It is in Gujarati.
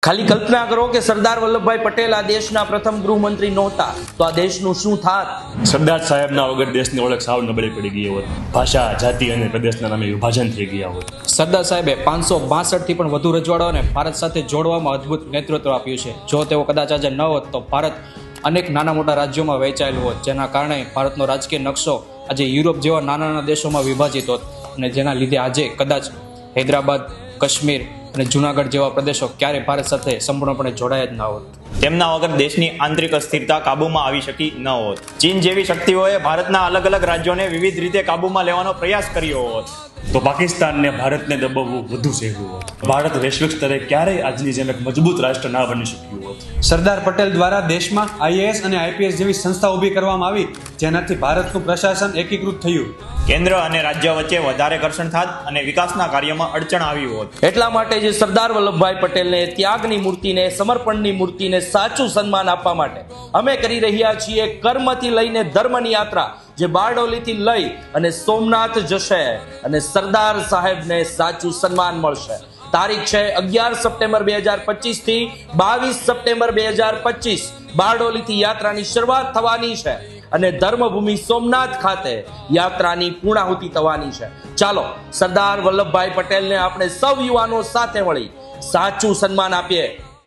ખાલી કલ્પના કરો કે સરદાર વલ્લભભાઈ પટેલ આ દેશના પ્રથમ ગૃહમંત્રી નહોતા તો આ દેશનું શું થાત. સરદાર સાહેબના વગર દેશની ઓળખ સાવ નબળી પડી ગઈ હોત. ભાષા, જાતિ અને પ્રદેશના નામે વિભાજન થઈ ગયા હોત. સરદાર સાહેબે 562થી પણ વધુ રજવાડાઓને ભારત સાથે જોડવામાં અદ્ભુત નેતૃત્વ આપ્યું છે. જો તેઓ કદાચ આજે ન હોત તો ભારત અનેક નાના મોટા રાજ્યોમાં વહેંચાયેલું હોત, જેના કારણે ભારતનો રાજકીય નકશો આજે યુરોપ જેવા નાના નાના દેશોમાં વિભાજિત હોત અને જેના લીધે આજે કદાચ હૈદરાબાદ, કાશ્મીર અને જુનાગઢ જેવા પ્રદેશો ક્યારે ભારત સાથે સંપૂર્ણપણે જોડાયા જ ન હોત. તેમના વગર દેશની આંતરિક અસ્થિરતા કાબૂમાં આવી શકી ન હોત. ચીન જેવી શક્તિઓએ ભારતના અલગ અલગ રાજ્યોને વિવિધ રીતે કાબૂમાં લેવાનો પ્રયાસ કર્યો હોત. તો પાકિસ્તાનને ભારતને દબાવવું વધુ સહેલું હોત. ભારત વૈશ્વિક સ્તરે ક્યારેય આજની જેમ એક મજબૂત રાષ્ટ્ર ના બની શક્યું હોત. સરદાર પટેલ દ્વારા દેશમાં આઈએએસ અને આઈપીએસ જેવી સંસ્થા ઊભી કરવામાં આવી, જેનાથી ભારતનું પ્રશાસન એકીકૃત થયું. કેન્દ્ર અને રાજ્ય વચ્ચે વધારે ઘર્ષણ થાત અને વિકાસના કાર્યમાં અડચણ આવી હોત. એટલા માટે જે સરદાર વલ્લભભાઈ પટેલને ત્યાગની મૂર્તિને, સમર્પણની મૂર્તિને સાચું સન્માન આપવા માટે અમે કરી રહ્યા છીએ કર્મથી લઈને ધર્મની યાત્રા, જે બારડોલીથી લઈ અને સોમનાથ જશે અને સરદાર સાહેબને સાચું સન્માન મળશે. તારીખ છે 11 સપ્ટેમ્બર 2025 થી 22 સપ્ટેમ્બર 2025. બારડોલીથી યાત્રાની શરૂઆત થવાની છે અને ધર્મભૂમિ સોમનાથ ખાતે યાત્રાની પૂર્ણાહુતિ થવાની છે. ચાલો સરદાર વલ્લભભાઈ પટેલને આપણે સૌ યુવાનો સાથે મળી સાચું સન્માન આપીએ.